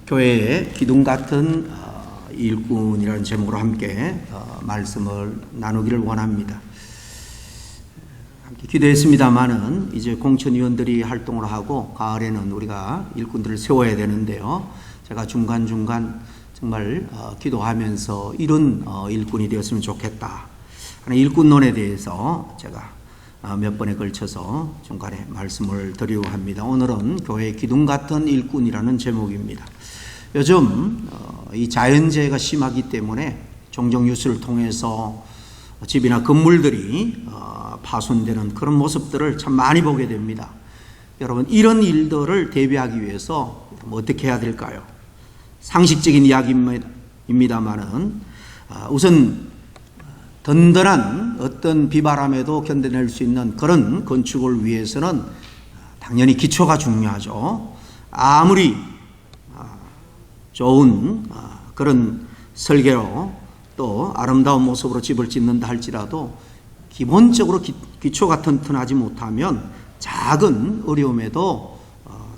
교회의 기둥 같은 일꾼이라는 제목으로 함께 말씀을 나누기를 원합니다. 함께 기도했습니다마는 이제 공천위원들이 활동을 하고 가을에는 우리가 일꾼들을 세워야 되는데요. 제가 중간중간 정말 기도하면서 이런 일꾼이 되었으면 좋겠다 하는 일꾼론에 대해서 제가 몇 번에 걸쳐서 중간에 말씀을 드리려고 합니다. 오늘은 교회의 기둥 같은 일꾼이라는 제목입니다. 요즘 이 자연재해가 심하기 때문에 종종 뉴스를 통해서 집이나 건물들이 파손되는 그런 모습들을 참 많이 보게 됩니다. 여러분, 이런 일들을 대비하기 위해서 어떻게 해야 될까요? 상식적인 이야기입니다만은 우선 든든한 어떤 비바람에도 견뎌낼 수 있는 그런 건축을 위해서는 당연히 기초가 중요하죠. 아무리 좋은 그런 설계로 또 아름다운 모습으로 집을 짓는다 할지라도 기본적으로 기초가 튼튼하지 못하면 작은 어려움에도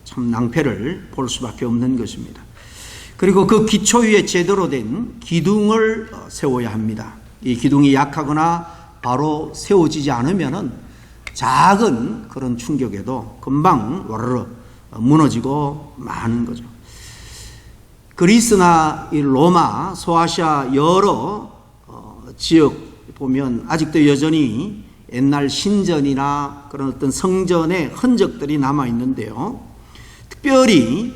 참 낭패를 볼 수밖에 없는 것입니다. 그리고 그 기초 위에 제대로 된 기둥을 세워야 합니다. 이 기둥이 약하거나 바로 세워지지 않으면은 작은 그런 충격에도 금방 와르르 무너지고 마는 거죠. 그리스나 이 로마, 소아시아 여러 지역 보면 아직도 여전히 옛날 신전이나 그런 어떤 성전의 흔적들이 남아 있는데요. 특별히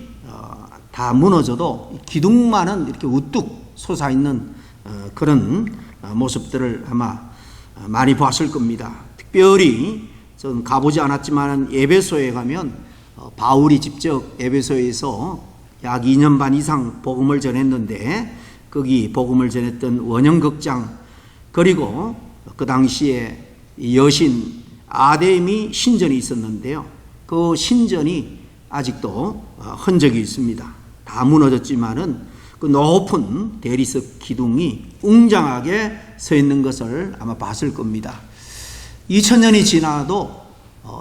다 무너져도 기둥만은 이렇게 우뚝 솟아 있는 그런 모습들을 아마 많이 봤을 겁니다. 특별히 전 가보지 않았지만 에베소에 가면 바울이 직접 에베소에서 약 2년 반 이상 복음을 전했는데 거기 복음을 전했던 원형극장, 그리고 그 당시에 여신 아데미 신전이 있었는데요. 그 신전이 아직도 흔적이 있습니다. 다 무너졌지만은 그 높은 대리석 기둥이 웅장하게 서 있는 것을 아마 봤을 겁니다. 2000년이 지나도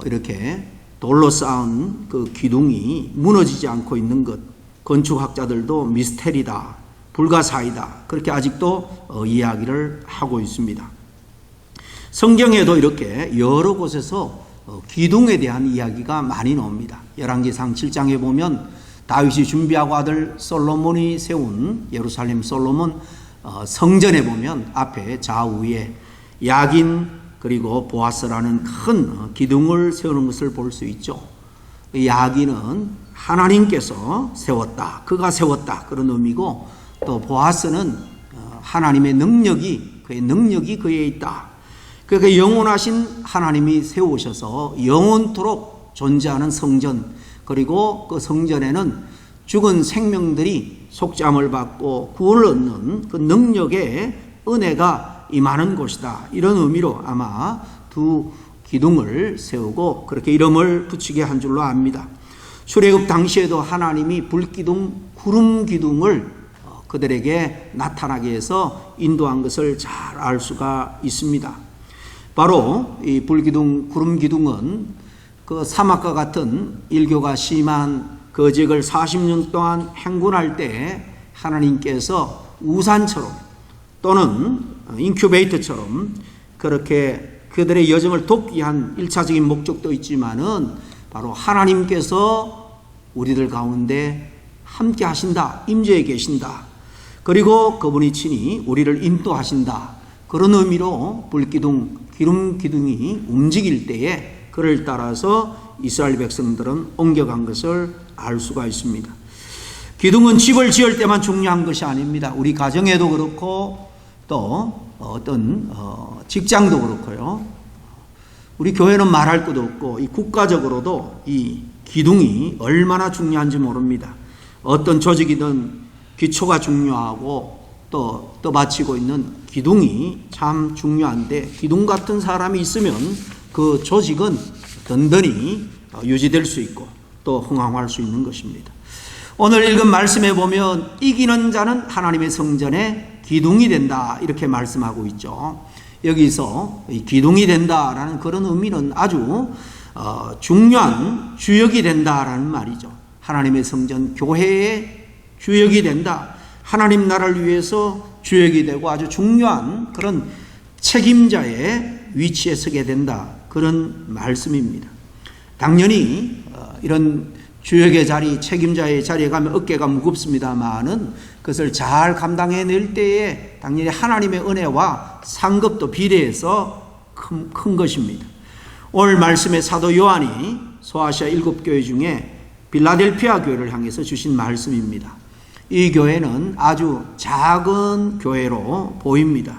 이렇게 돌로 쌓은 그 기둥이 무너지지 않고 있는 것, 건축학자들도 미스테리다, 불가사의다, 그렇게 아직도 이야기를 하고 있습니다. 성경에도 이렇게 여러 곳에서 기둥에 대한 이야기가 많이 나옵니다. 열왕기상 7장에 보면 다윗이 준비하고 아들 솔로몬이 세운 예루살렘 솔로몬 성전에 보면 앞에 좌우에 야긴 그리고 보아스라는 큰 기둥을 세우는 것을 볼 수 있죠. 야긴은 하나님께서 세웠다, 그가 세웠다, 그런 의미고, 또 보아스는 하나님의 능력이, 그의 능력이 그에 있다. 그러니까 영원하신 하나님이 세우셔서 영원토록 존재하는 성전, 그리고 그 성전에는 죽은 생명들이 속죄함을 받고 구원을 얻는 그 능력의 은혜가 임하는 곳이다. 이런 의미로 아마 두 기둥을 세우고 그렇게 이름을 붙이게 한 줄로 압니다. 출애굽 당시에도 하나님이 불기둥, 구름기둥을 그들에게 나타나게 해서 인도한 것을 잘 알 수가 있습니다. 바로 이 불기둥, 구름기둥은 그 사막과 같은 일교가 심한 그 지역을 40년 동안 행군할 때 하나님께서 우산처럼 또는 인큐베이터처럼 그렇게 그들의 여정을 돕기 위한 1차적인 목적도 있지만은 바로 하나님께서 우리들 가운데 함께 하신다, 임재해 계신다, 그리고 그분이 친히 우리를 인도하신다, 그런 의미로 불기둥, 기름기둥이 움직일 때에 그를 따라서 이스라엘 백성들은 옮겨간 것을 알 수가 있습니다. 기둥은 집을 지을 때만 중요한 것이 아닙니다. 우리 가정에도 그렇고 또 어떤 직장도 그렇고요. 우리 교회는 말할 것도 없고 이 국가적으로도 이 기둥이 얼마나 중요한지 모릅니다. 어떤 조직이든 기초가 중요하고 또 떠받치고 있는 기둥이 참 중요한데, 기둥 같은 사람이 있으면 그 조직은 든든히 유지될 수 있고 또 흥황할 수 있는 것입니다. 오늘 읽은 말씀에 보면 이기는 자는 하나님의 성전에 기둥이 된다, 이렇게 말씀하고 있죠. 여기서 기둥이 된다라는 그런 의미는 아주 중요한 주역이 된다라는 말이죠. 하나님의 성전 교회의 주역이 된다. 하나님 나라를 위해서 주역이 되고 아주 중요한 그런 책임자의 위치에 서게 된다. 그런 말씀입니다. 당연히 이런 주역의 자리, 책임자의 자리에 가면 어깨가 무겁습니다만은 그것을 잘 감당해낼 때에 당연히 하나님의 은혜와 상급도 비례해서 큰 것입니다. 오늘 말씀의 사도 요한이 소아시아 7교회 중에 빌라델피아 교회를 향해서 주신 말씀입니다. 이 교회는 아주 작은 교회로 보입니다.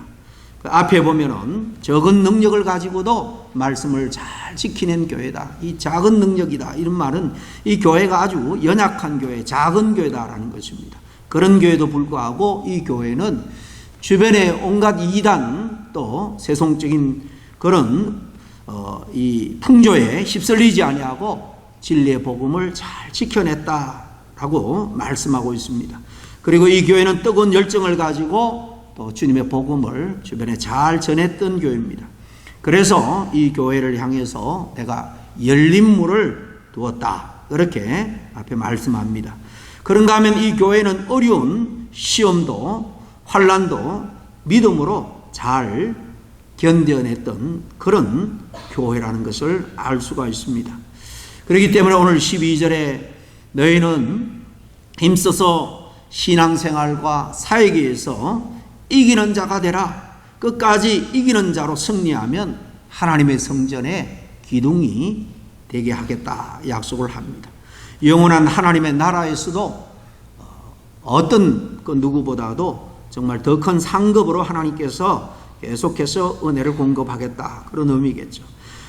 그 앞에 보면은 적은 능력을 가지고도 말씀을 잘 지키는 교회다. 이 작은 능력이다. 이런 말은 이 교회가 아주 연약한 교회, 작은 교회다라는 것입니다. 그런 교회도 불구하고 이 교회는 주변에 온갖 이단 또 세속적인 그런 이 풍조에 휩쓸리지 아니하고 진리의 복음을 잘 지켜냈다라고 말씀하고 있습니다. 그리고 이 교회는 뜨거운 열정을 가지고 또 주님의 복음을 주변에 잘 전했던 교회입니다. 그래서 이 교회를 향해서 내가 열린 문을 두었다. 이렇게 앞에 말씀합니다. 그런가 하면 이 교회는 어려운 시험도 환난도 믿음으로 잘 견뎌냈던 그런 교회라는 것을 알 수가 있습니다. 그렇기 때문에 오늘 12절에 너희는 힘써서 신앙생활과 사역에서 이기는 자가 되라. 끝까지 이기는 자로 승리하면 하나님의 성전에 기둥이 되게 하겠다 약속을 합니다. 영원한 하나님의 나라에서도 어떤 그 누구보다도 정말 더 큰 상급으로 하나님께서 계속해서 은혜를 공급하겠다 그런 의미겠죠.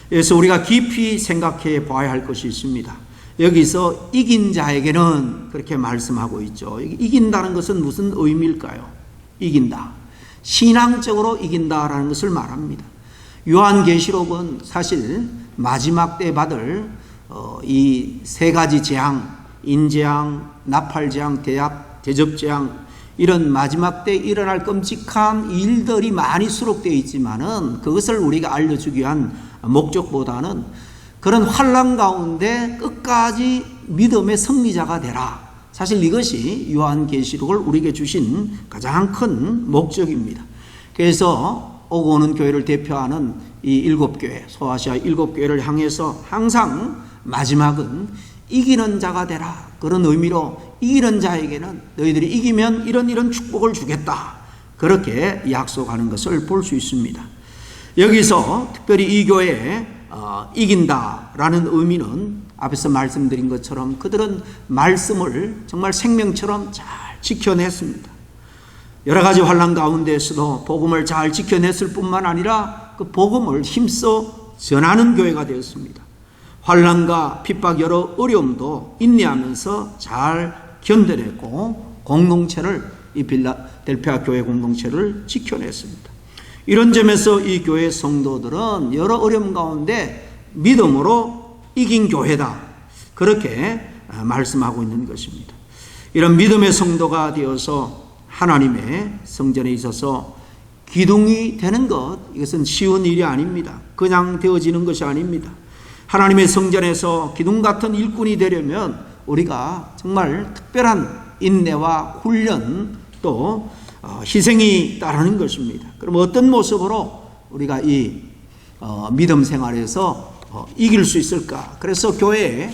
그래서 우리가 깊이 생각해 봐야 할 것이 있습니다. 여기서 이긴 자에게는 그렇게 말씀하고 있죠. 이긴다는 것은 무슨 의미일까요? 이긴다. 신앙적으로 이긴다라는 것을 말합니다. 요한계시록은 사실 마지막 때 받을 이 세 가지 재앙, 인재앙, 나팔재앙, 대접재앙 이런 마지막 때 일어날 끔찍한 일들이 많이 수록되어 있지만은 그것을 우리가 알려주기 위한 목적보다는 그런 환난 가운데 끝까지 믿음의 승리자가 되라. 사실 이것이 요한계시록을 우리에게 주신 가장 큰 목적입니다. 그래서 오고 오는 교회를 대표하는 이 7교회, 소아시아 7교회를 향해서 항상 마지막은 이기는 자가 되라. 그런 의미로 이기는 자에게는 너희들이 이기면 이런 축복을 주겠다. 그렇게 약속하는 것을 볼 수 있습니다. 여기서 특별히 이 교회에 이긴다라는 의미는 앞에서 말씀드린 것처럼 그들은 말씀을 정말 생명처럼 잘 지켜냈습니다. 여러 가지 환난 가운데에서도 복음을 잘 지켜냈을 뿐만 아니라 그 복음을 힘써 전하는 교회가 되었습니다. 환난과 핍박 여러 어려움도 인내하면서 잘 견뎌냈고 공동체를 이 빌라델피아 교회 공동체를 지켜냈습니다. 이런 점에서 이 교회 성도들은 여러 어려움 가운데 믿음으로 이긴 교회다. 그렇게 말씀하고 있는 것입니다. 이런 믿음의 성도가 되어서 하나님의 성전에 있어서 기둥이 되는 것, 이것은 쉬운 일이 아닙니다. 그냥 되어지는 것이 아닙니다. 하나님의 성전에서 기둥 같은 일꾼이 되려면 우리가 정말 특별한 인내와 훈련 또 희생이 따르는 것입니다. 그럼 어떤 모습으로 우리가 이 믿음 생활에서 이길 수 있을까? 그래서 교회에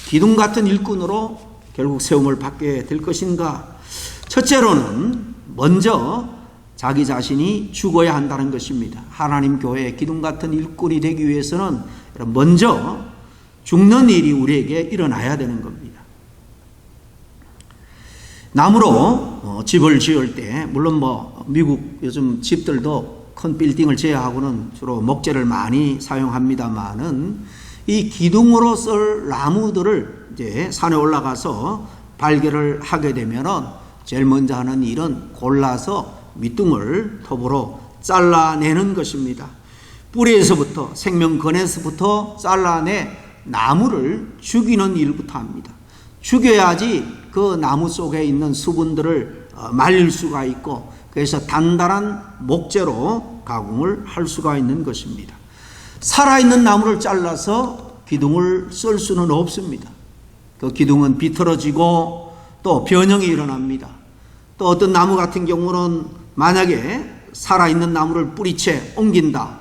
기둥 같은 일꾼으로 결국 세움을 받게 될 것인가? 첫째로는 먼저 자기 자신이 죽어야 한다는 것입니다. 하나님 교회의 기둥 같은 일꾼이 되기 위해서는 먼저 죽는 일이 우리에게 일어나야 되는 겁니다. 나무로 집을 지을 때 물론 미국 요즘 집들도 큰 빌딩을 제외하고는 주로 목재를 많이 사용합니다만은 이 기둥으로 쓸 나무들을 이제 산에 올라가서 발견을 하게 되면은 제일 먼저 하는 일은 골라서 밑둥을 톱으로 잘라내는 것입니다. 뿌리에서부터 생명근에서부터 잘라내 나무를 죽이는 일부터 합니다. 죽여야지 그 나무 속에 있는 수분들을 말릴 수가 있고 그래서 단단한 목재로 가공을 할 수가 있는 것입니다. 살아있는 나무를 잘라서 기둥을 쓸 수는 없습니다. 그 기둥은 비틀어지고 또 변형이 일어납니다. 또 어떤 나무 같은 경우는 만약에 살아있는 나무를 뿌리채 옮긴다,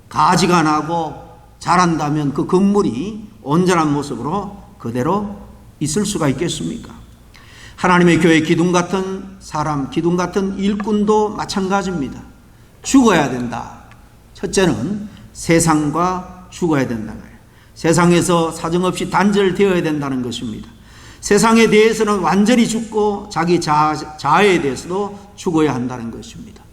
가지가 나고 자란다면 그 건물이 온전한 모습으로 그대로 있을 수가 있겠습니까? 하나님의 교회 기둥 같은 사람, 기둥 같은 일꾼도 마찬가지입니다. 죽어야 된다. 첫째는 세상과 죽어야 된다는 거예요. 세상에서 사정없이 단절되어야 된다는 것입니다. 세상에 대해서는 완전히 죽고 자기 자아에 대해서도 죽어야 한다는 것입니다.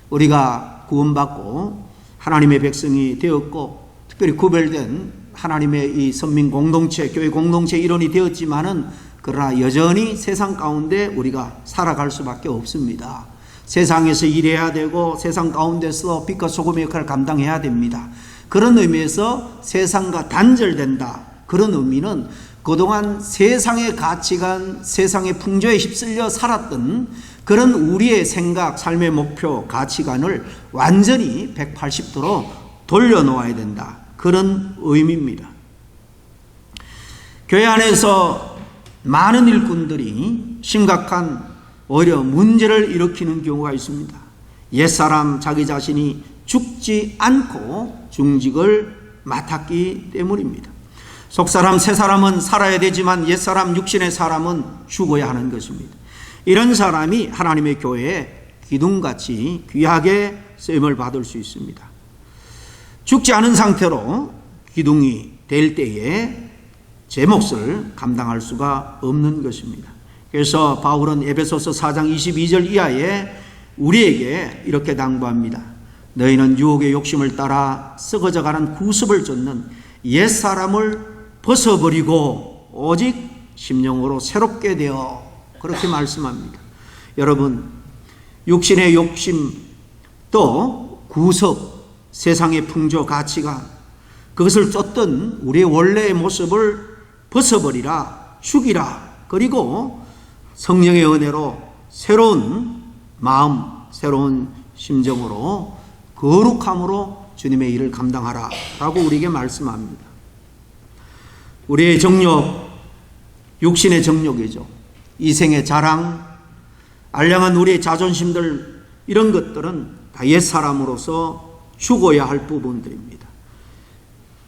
우리가 구원받고 하나님의 백성이 되었고 특별히 구별된 하나님의 이 선민 공동체, 교회 공동체 일원이 되었지만은 그러나 여전히 세상 가운데 우리가 살아갈 수밖에 없습니다. 세상에서 일해야 되고 세상 가운데서 빛과 소금의 역할을 감당해야 됩니다. 그런 의미에서 세상과 단절된다. 그런 의미는 그동안 세상의 가치관, 세상의 풍조에 휩쓸려 살았던 그런 우리의 생각, 삶의 목표, 가치관을 완전히 180도로 돌려놓아야 된다. 그런 의미입니다. 교회 안에서 많은 일꾼들이 심각한 오히려 문제를 일으키는 경우가 있습니다. 옛사람 자기 자신이 죽지 않고 중직을 맡았기 때문입니다. 속사람 새사람은 살아야 되지만 옛사람 육신의 사람은 죽어야 하는 것입니다. 이런 사람이 하나님의 교회에 기둥같이 귀하게 쓰임을 받을 수 있습니다. 죽지 않은 상태로 기둥이 될 때에 제 몫을 감당할 수가 없는 것입니다. 그래서 바울은 에베소서 4장 22절 이하에 우리에게 이렇게 당부합니다. 너희는 유혹의 욕심을 따라 썩어져가는 구습을 쫓는 옛사람을 벗어버리고 오직 심령으로 새롭게 되어, 그렇게 말씀합니다. 여러분, 육신의 욕심, 또 구습, 세상의 풍조, 가치관, 그것을 쫓던 우리의 원래의 모습을 벗어버리라, 죽이라. 그리고 성령의 은혜로 새로운 마음, 새로운 심정으로 거룩함으로 주님의 일을 감당하라 라고 우리에게 말씀합니다. 우리의 정욕, 육신의 정욕이죠. 이생의 자랑, 알량한 우리의 자존심들, 이런 것들은 다 옛사람으로서 죽어야 할 부분들입니다.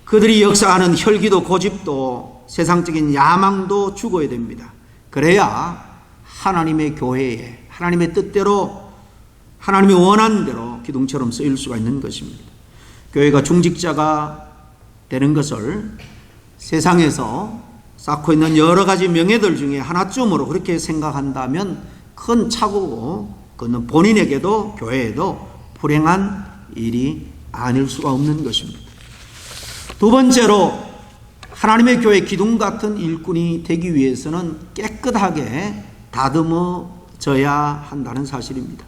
그들이 역사하는 혈기도 고집도 세상적인 야망도 죽어야 됩니다. 그래야 하나님의 교회에 하나님의 뜻대로 하나님이 원하는 대로 기둥처럼 쓰일 수가 있는 것입니다. 교회가 중직자가 되는 것을 세상에서 쌓고 있는 여러 가지 명예들 중에 하나쯤으로 그렇게 생각한다면 큰 착오고 그는 본인에게도 교회에도 불행한 일이 아닐 수가 없는 것입니다. 두 번째로 하나님의 교회 기둥 같은 일꾼이 되기 위해서는 깨끗하게 다듬어져야 한다는 사실입니다.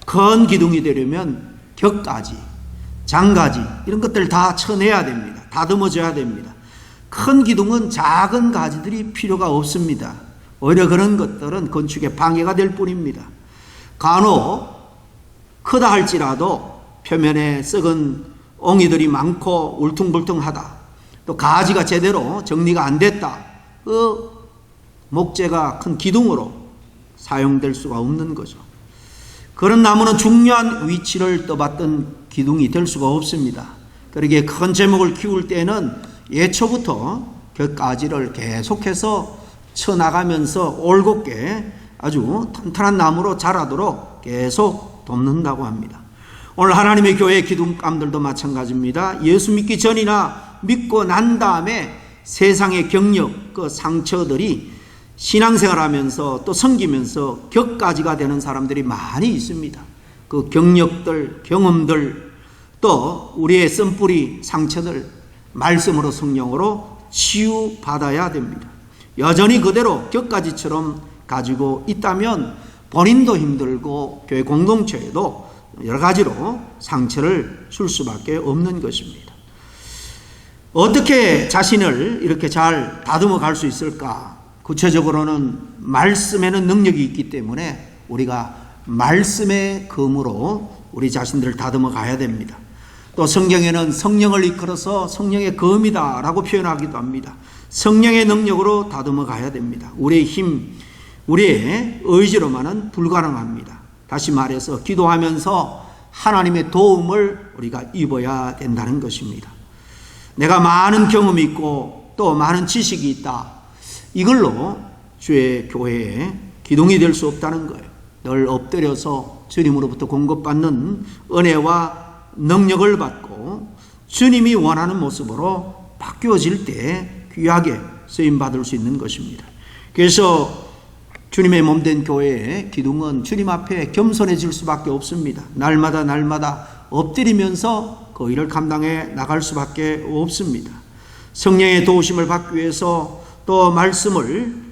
큰 기둥이 되려면 격가지, 장가지 이런 것들을 다 쳐내야 됩니다. 다듬어져야 됩니다. 큰 기둥은 작은 가지들이 필요가 없습니다. 오히려 그런 것들은 건축에 방해가 될 뿐입니다. 간혹 크다 할지라도 표면에 썩은 옹이들이 많고 울퉁불퉁하다, 또 가지가 제대로 정리가 안 됐다, 그 목재가 큰 기둥으로 사용될 수가 없는 거죠. 그런 나무는 중요한 위치를 떠받던 기둥이 될 수가 없습니다. 그러기에 큰 제목을 키울 때는 예초부터 그 가지를 계속해서 쳐나가면서 올곧게 아주 탄탄한 나무로 자라도록 계속 돕는다고 합니다. 오늘 하나님의 교회 기둥감들도 마찬가지입니다. 예수 믿기 전이나 믿고 난 다음에 세상의 경력, 그 상처들이 신앙생활하면서 또 섬기면서 격가지가 되는 사람들이 많이 있습니다. 그 경력들, 경험들, 또 우리의 쓴뿌리 상처들 말씀으로 성령으로 치유받아야 됩니다. 여전히 그대로 격가지처럼 가지고 있다면 본인도 힘들고 교회 공동체에도 여러 가지로 상처를 줄 수밖에 없는 것입니다. 어떻게 자신을 이렇게 잘 다듬어 갈 수 있을까? 구체적으로는 말씀에는 능력이 있기 때문에 우리가 말씀의 검으로 우리 자신들을 다듬어 가야 됩니다. 또 성경에는 성령을 이끌어서 성령의 검이다 라고 표현하기도 합니다. 성령의 능력으로 다듬어 가야 됩니다. 우리의 힘, 우리의 의지로만은 불가능합니다. 다시 말해서 기도하면서 하나님의 도움을 우리가 입어야 된다는 것입니다. 내가 많은 경험이 있고 또 많은 지식이 있다. 이걸로 주의 교회에 기둥이 될 수 없다는 거예요. 늘 엎드려서 주님으로부터 공급받는 은혜와 능력을 받고 주님이 원하는 모습으로 바뀌어질 때 귀하게 쓰임받을 수 있는 것입니다. 그래서 주님의 몸된 교회의 기둥은 주님 앞에 겸손해질 수밖에 없습니다. 날마다 엎드리면서 그 일을 감당해 나갈 수밖에 없습니다. 성령의 도우심을 받기 위해서 또 말씀을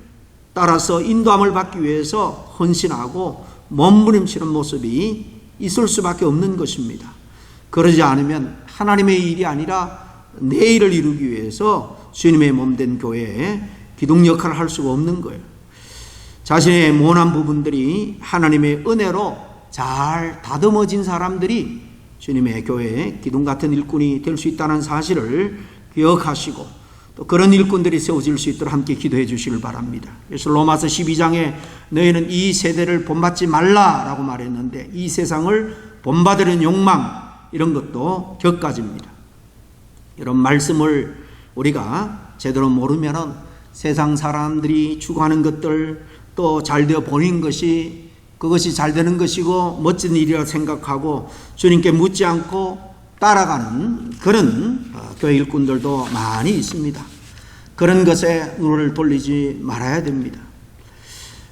따라서 인도함을 받기 위해서 헌신하고 몸부림치는 모습이 있을 수밖에 없는 것입니다. 그러지 않으면 하나님의 일이 아니라 내 일을 이루기 위해서 주님의 몸된 교회에 기둥 역할을 할 수가 없는 거예요. 자신의 모난 부분들이 하나님의 은혜로 잘 다듬어진 사람들이 주님의 교회에 기둥 같은 일꾼이 될 수 있다는 사실을 기억하시고 또 그런 일꾼들이 세워질 수 있도록 함께 기도해 주시길 바랍니다. 그래서 로마서 12장에 너희는 이 세대를 본받지 말라라고 말했는데 이 세상을 본받으려는 욕망 이런 것도 격가집니다. 이런 말씀을 우리가 제대로 모르면 세상 사람들이 추구하는 것들 또 잘되어 보이는 것이 그것이 잘 되는 것이고 멋진 일이라 생각하고 주님께 묻지 않고 따라가는 그런 교회 일꾼들도 많이 있습니다. 그런 것에 눈을 돌리지 말아야 됩니다.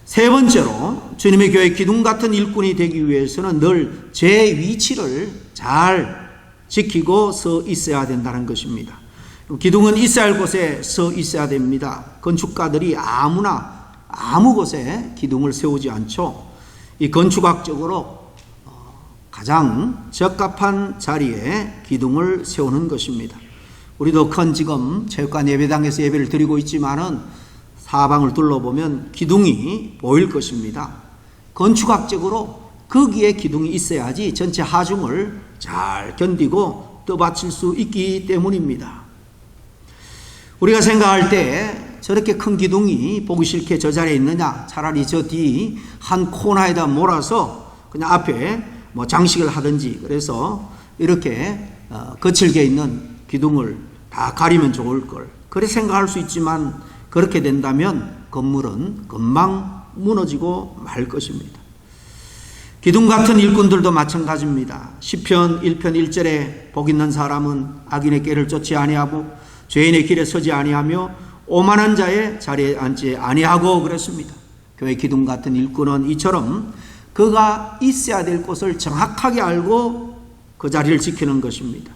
세 번째로 주님의 교회 기둥 같은 일꾼이 되기 위해서는 늘 제 위치를 잘 지키고 서 있어야 된다는 것입니다. 기둥은 있어야 할 곳에 서 있어야 됩니다. 건축가들이 아무나 아무 곳에 기둥을 세우지 않죠. 이 건축학적으로 가장 적합한 자리에 기둥을 세우는 것입니다. 우리도 큰 지금 체육관 예배당에서 예배를 드리고 있지만은 사방을 둘러보면 기둥이 보일 것입니다. 건축학적으로 거기에 기둥이 있어야지 전체 하중을 잘 견디고 떠받칠 수 있기 때문입니다. 우리가 생각할 때 저렇게 큰 기둥이 보기 싫게 저 자리에 있느냐, 차라리 저 뒤 한 코너에다 몰아서 그냥 앞에 뭐 장식을 하든지 그래서 이렇게 거칠게 있는 기둥을 다 가리면 좋을 걸 그렇게 생각할 수 있지만 그렇게 된다면 건물은 금방 무너지고 말 것입니다. 기둥 같은 일꾼들도 마찬가지입니다. 시편 1편 1절에 복 있는 사람은 악인의 길을 쫓지 아니하고 죄인의 길에 서지 아니하며 오만한 자의 자리에 앉지 아니하고 그랬습니다. 교회 기둥 같은 일꾼은 이처럼 그가 있어야 될 곳을 정확하게 알고 그 자리를 지키는 것입니다.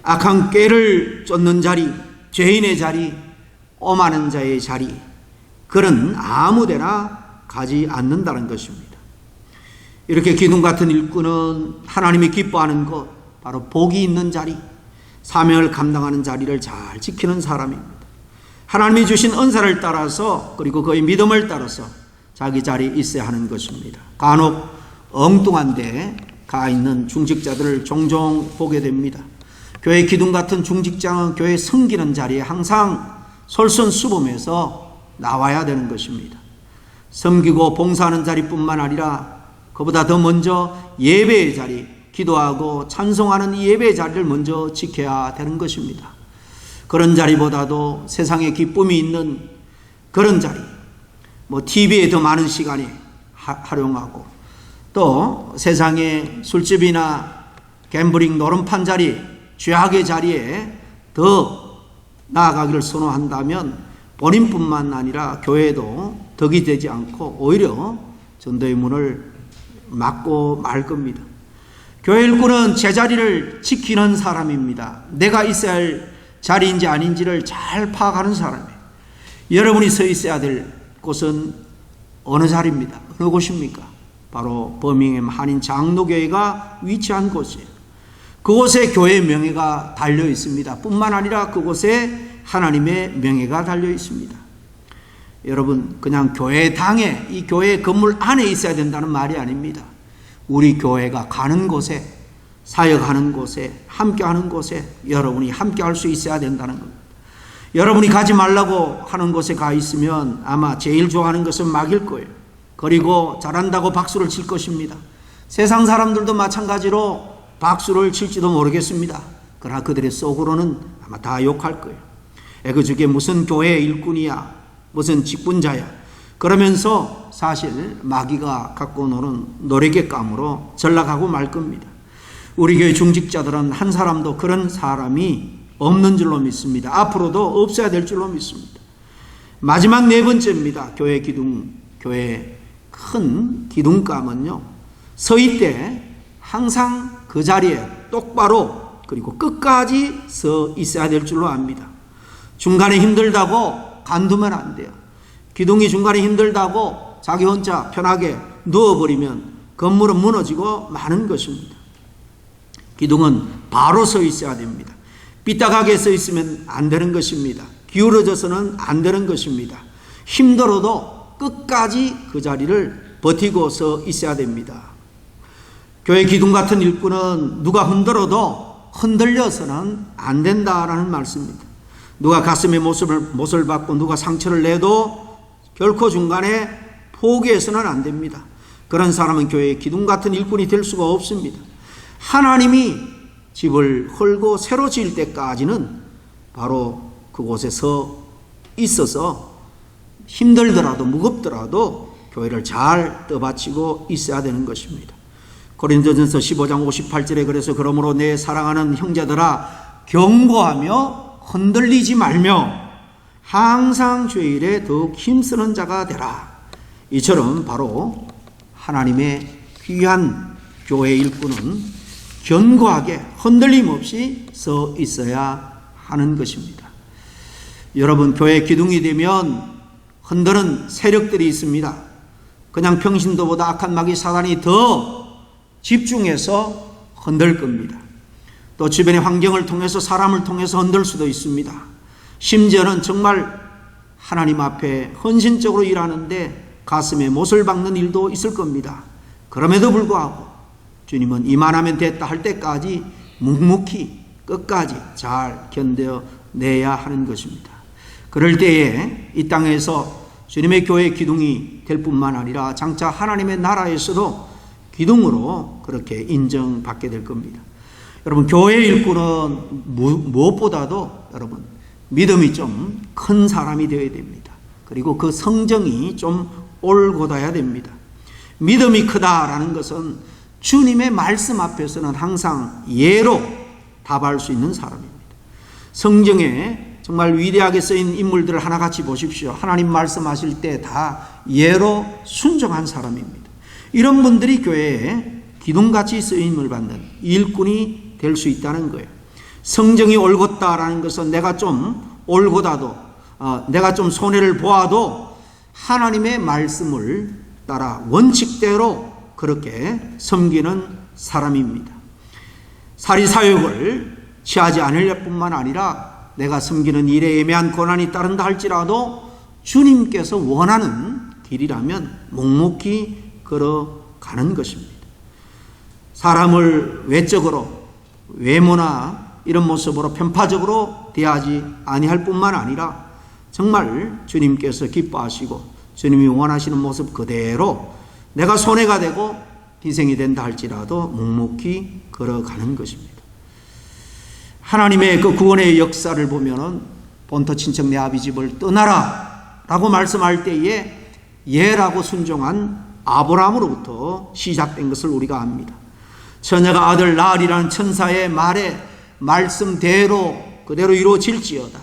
악한 꾀를 쫓는 자리, 죄인의 자리, 오만한 자의 자리, 그는 아무데나 가지 않는다는 것입니다. 이렇게 기둥 같은 일꾼은 하나님이 기뻐하는 것, 바로 복이 있는 자리, 사명을 감당하는 자리를 잘 지키는 사람입니다. 하나님이 주신 은사를 따라서 그리고 그의 믿음을 따라서 자기 자리에 있어야 하는 것입니다. 간혹 엉뚱한 데 가 있는 중직자들을 종종 보게 됩니다. 교회 기둥 같은 중직자는 교회 섬기는 자리에 항상 솔선수범해서 나와야 되는 것입니다. 섬기고 봉사하는 자리뿐만 아니라 그보다 더 먼저 예배의 자리, 기도하고 찬송하는 이 예배의 자리를 먼저 지켜야 되는 것입니다. 그런 자리보다도 세상에 기쁨이 있는 그런 자리, 뭐 TV에 더 많은 시간이 활용하고 또 세상의 술집이나 갬블링 노름판 자리, 죄악의 자리에 더 나아가기를 선호한다면 본인뿐만 아니라 교회도 덕이 되지 않고 오히려 전도의 문을 막고 말 겁니다. 교회 일꾼은 제자리를 지키는 사람입니다. 내가 있어야 할 자리인지 아닌지를 잘 파악하는 사람이에요. 여러분이 서 있어야 될 곳은 어느 자리입니다. 어느 곳입니까? 바로 버밍엄 한인 장로교회가 위치한 곳이에요. 그곳에 교회의 명예가 달려 있습니다. 뿐만 아니라 그곳에 하나님의 명예가 달려 있습니다. 여러분, 그냥 교회당에 이 교회 건물 안에 있어야 된다는 말이 아닙니다. 우리 교회가 가는 곳에, 사역하는 곳에, 함께하는 곳에 여러분이 함께할 수 있어야 된다는 겁니다. 여러분이 가지 말라고 하는 곳에 가 있으면 아마 제일 좋아하는 것은 막일 거예요. 그리고 잘한다고 박수를 칠 것입니다. 세상 사람들도 마찬가지로 박수를 칠지도 모르겠습니다. 그러나 그들의 속으로는 아마 다 욕할 거예요. 그 중에 무슨 교회 일꾼이야, 무슨 직분자야, 그러면서 사실 마귀가 갖고 노는 노래객감으로 전락하고 말 겁니다. 우리 교회 중직자들은 한 사람도 그런 사람이 없는 줄로 믿습니다. 앞으로도 없어야 될 줄로 믿습니다. 마지막 네 번째입니다. 교회 큰 기둥감은요, 서일 때 항상 그 자리에 똑바로 그리고 끝까지 서 있어야 될 줄로 압니다. 중간에 힘들다고 간두면 안 돼요. 기둥이 중간에 힘들다고 자기 혼자 편하게 누워버리면 건물은 무너지고 마는 것입니다. 기둥은 바로 서 있어야 됩니다. 삐딱하게 서 있으면 안 되는 것입니다. 기울어져서는 안 되는 것입니다. 힘들어도 끝까지 그 자리를 버티고 서 있어야 됩니다. 교회 기둥 같은 일꾼은 누가 흔들어도 흔들려서는 안 된다라는 말씀입니다. 누가 가슴에 못을 받고 누가 상처를 내도 결코 중간에 포기해서는 안 됩니다. 그런 사람은 교회의 기둥 같은 일꾼이 될 수가 없습니다. 하나님이 집을 헐고 새로 지을 때까지는 바로 그곳에 서 있어서 힘들더라도 무겁더라도 교회를 잘 떠받치고 있어야 되는 것입니다. 고린도전서 15장 58절에 그래서 그러므로 내 사랑하는 형제들아 경고하며 흔들리지 말며 항상 주일에 더욱 힘쓰는 자가 되라. 이처럼 바로 하나님의 귀한 교회 일꾼은 견고하게 흔들림 없이 서 있어야 하는 것입니다. 여러분, 교회 기둥이 되면 흔드는 세력들이 있습니다. 그냥 평신도보다 악한 마귀 사단이 더 집중해서 흔들 겁니다. 또 주변의 환경을 통해서 사람을 통해서 흔들 수도 있습니다. 심지어는 정말 하나님 앞에 헌신적으로 일하는데 가슴에 못을 박는 일도 있을 겁니다. 그럼에도 불구하고 주님은 이만하면 됐다 할 때까지 묵묵히 끝까지 잘 견뎌내야 하는 것입니다. 그럴 때에 이 땅에서 주님의 교회 기둥이 될 뿐만 아니라 장차 하나님의 나라에서도 기둥으로 그렇게 인정받게 될 겁니다. 여러분, 교회 일꾼은 무엇보다도 여러분 믿음이 좀 큰 사람이 되어야 됩니다. 그리고 그 성정이 좀 올곧아야 됩니다. 믿음이 크다라는 것은 주님의 말씀 앞에서는 항상 예로 답할 수 있는 사람입니다. 성경에 정말 위대하게 쓰인 인물들을 하나같이 보십시오. 하나님 말씀하실 때 다 예로 순종한 사람입니다. 이런 분들이 교회에 기둥같이 쓰임을 받는 일꾼이 될 수 있다는 거예요. 성정이 올곧다라는 것은 내가 좀 올곧아도 내가 좀 손해를 보아도 하나님의 말씀을 따라 원칙대로 그렇게 섬기는 사람입니다. 사리사욕을 취하지 않을 뿐만 아니라 내가 섬기는 일에 애매한 고난이 따른다 할지라도 주님께서 원하는 길이라면 묵묵히 걸어가는 것입니다. 사람을 외적으로 외모나 이런 모습으로 편파적으로 대하지 아니할 뿐만 아니라 정말 주님께서 기뻐하시고 주님이 원하시는 모습 그대로 내가 손해가 되고 희생이 된다 할지라도 묵묵히 걸어가는 것입니다. 하나님의 그 구원의 역사를 보면은 본토 친척 내 아비 집을 떠나라 라고 말씀할 때에 예라고 순종한 아브라함으로부터 시작된 것을 우리가 압니다. 처녀가 아들 낳으리라는 천사의 말에 말씀대로 그대로 이루어질지어다.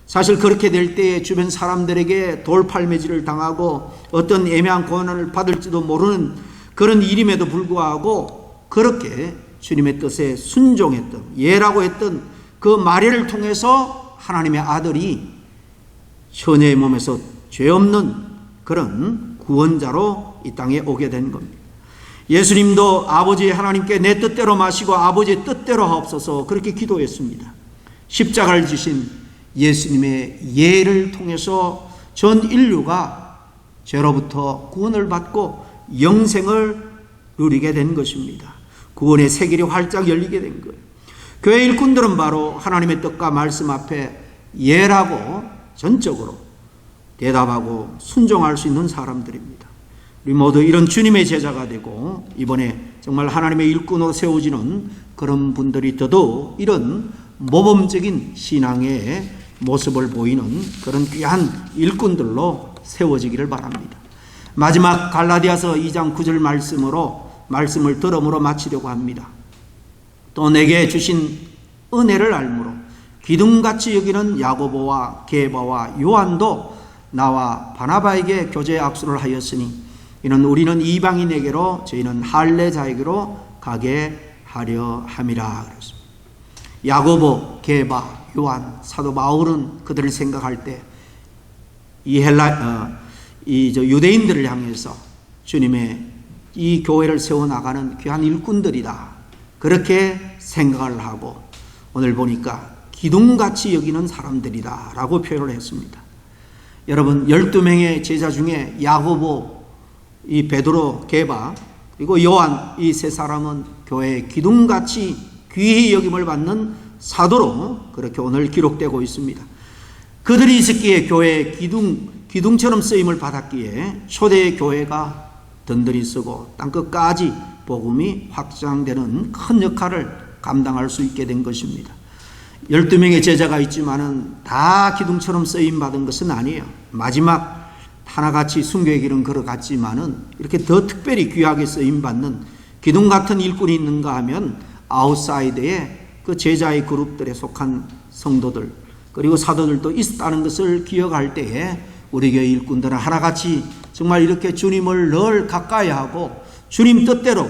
사실 그렇게 될 때에 주변 사람들에게 돌팔매질을 당하고 어떤 애매한 고난을 받을지도 모르는 그런 일임에도 불구하고 그렇게 주님의 뜻에 순종했던 예라고 했던 그 마례를 통해서 하나님의 아들이 처녀의 몸에서 죄 없는 그런 구원자로 이 땅에 오게 된 겁니다. 예수님도 아버지 하나님께 내 뜻대로 마시고 아버지의 뜻대로 하옵소서 그렇게 기도했습니다. 십자가를 지신 예수님의 예를 통해서 전 인류가 죄로부터 구원을 받고 영생을 누리게 된 것입니다. 구원의 세길이 활짝 열리게 된 거예요. 교회 일꾼들은 바로 하나님의 뜻과 말씀 앞에 예라고 전적으로 대답하고 순종할 수 있는 사람들입니다. 우리 모두 이런 주님의 제자가 되고 이번에 정말 하나님의 일꾼으로 세워지는 그런 분들이 더더욱 이런 모범적인 신앙의 모습을 보이는 그런 귀한 일꾼들로 세워지기를 바랍니다. 마지막 갈라디아서 2장 9절 말씀을 들음으로 마치려고 합니다. 또 내게 주신 은혜를 알므로 기둥같이 여기는 야고보와 게바와 요한도 나와 바나바에게 교제 악수를 하였으니 이는 우리는 이방인에게로 저희는 할례자에게로 가게 하려 함이라. 그랬습니다. 야고보, 게바, 요한, 사도 바울은 그들을 생각할 때 이 유대인들을 향해서 주님의 이 교회를 세워나가는 귀한 일꾼들이다, 그렇게 생각을 하고 오늘 보니까 기둥같이 여기는 사람들이다 라고 표현을 했습니다. 여러분, 12명의 제자 중에 야고보, 이 베드로, 게바, 그리고 요한, 이 세 사람은 교회의 기둥같이 귀히 여김을 받는 사도로 그렇게 오늘 기록되고 있습니다. 그들이 있었기에 교회의 기둥처럼 쓰임을 받았기에 초대의 교회가 든든히 쓰고 땅끝까지 복음이 확장되는 큰 역할을 감당할 수 있게 된 것입니다. 12명의 제자가 있지만은 다 기둥처럼 쓰임 받은 것은 아니에요. 마지막 하나같이 순교의 길은 걸어갔지만은 이렇게 더 특별히 귀하게 쓰임 받는 기둥 같은 일꾼이 있는가 하면 아웃사이드의 그 제자의 그룹들에 속한 성도들 그리고 사도들도 있었다는 것을 기억할 때에 우리 교회 일꾼들은 하나같이 정말 이렇게 주님을 늘 가까이 하고 주님 뜻대로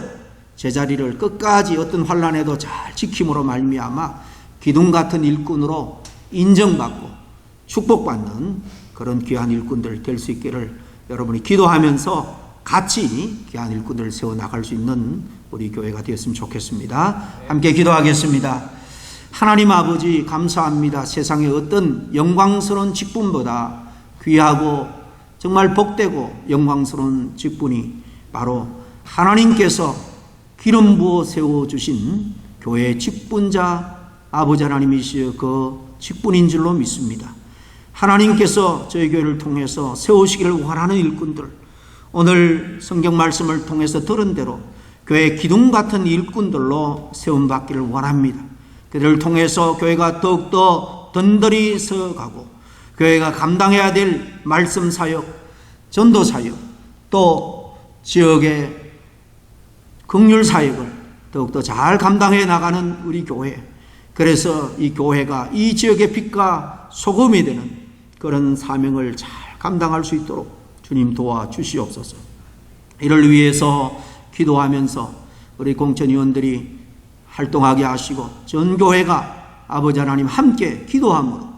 제자리를 끝까지 어떤 환난에도 잘 지킴으로 말미암아 기둥 같은 일꾼으로 인정받고 축복받는 그런 귀한 일꾼들 될 수 있기를 여러분이 기도하면서 같이 귀한 일꾼들을 세워나갈 수 있는 우리 교회가 되었으면 좋겠습니다. 함께 기도하겠습니다. 하나님 아버지, 감사합니다. 세상의 어떤 영광스러운 직분보다 귀하고 정말 복되고 영광스러운 직분이 바로 하나님께서 기름 부어 세워주신 교회의 직분자 아버지 하나님이시여 그 직분인 줄로 믿습니다. 하나님께서 저희 교회를 통해서 세우시기를 원하는 일꾼들, 오늘 성경 말씀을 통해서 들은 대로 교회 기둥 같은 일꾼들로 세움받기를 원합니다. 그들을 통해서 교회가 더욱더 든든히 서가고 교회가 감당해야 될 말씀 사역, 전도 사역, 또 지역의 긍휼 사역을 더욱더 잘 감당해 나가는 우리 교회, 그래서 이 교회가 이 지역의 빛과 소금이 되는 그런 사명을 잘 감당할 수 있도록 주님 도와주시옵소서. 이를 위해서 기도하면서 우리 공천위원들이 활동하게 하시고 전 교회가 아버지 하나님 함께 기도함으로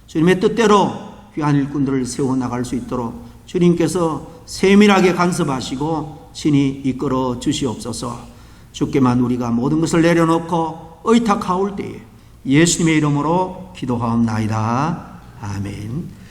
주님의 뜻대로 귀한 일꾼들을 세워나갈 수 있도록 주님께서 세밀하게 간섭하시고 친히 이끌어 주시옵소서. 주께만 우리가 모든 것을 내려놓고 의탁하올 때에 예수님의 이름으로 기도하옵나이다. 아멘.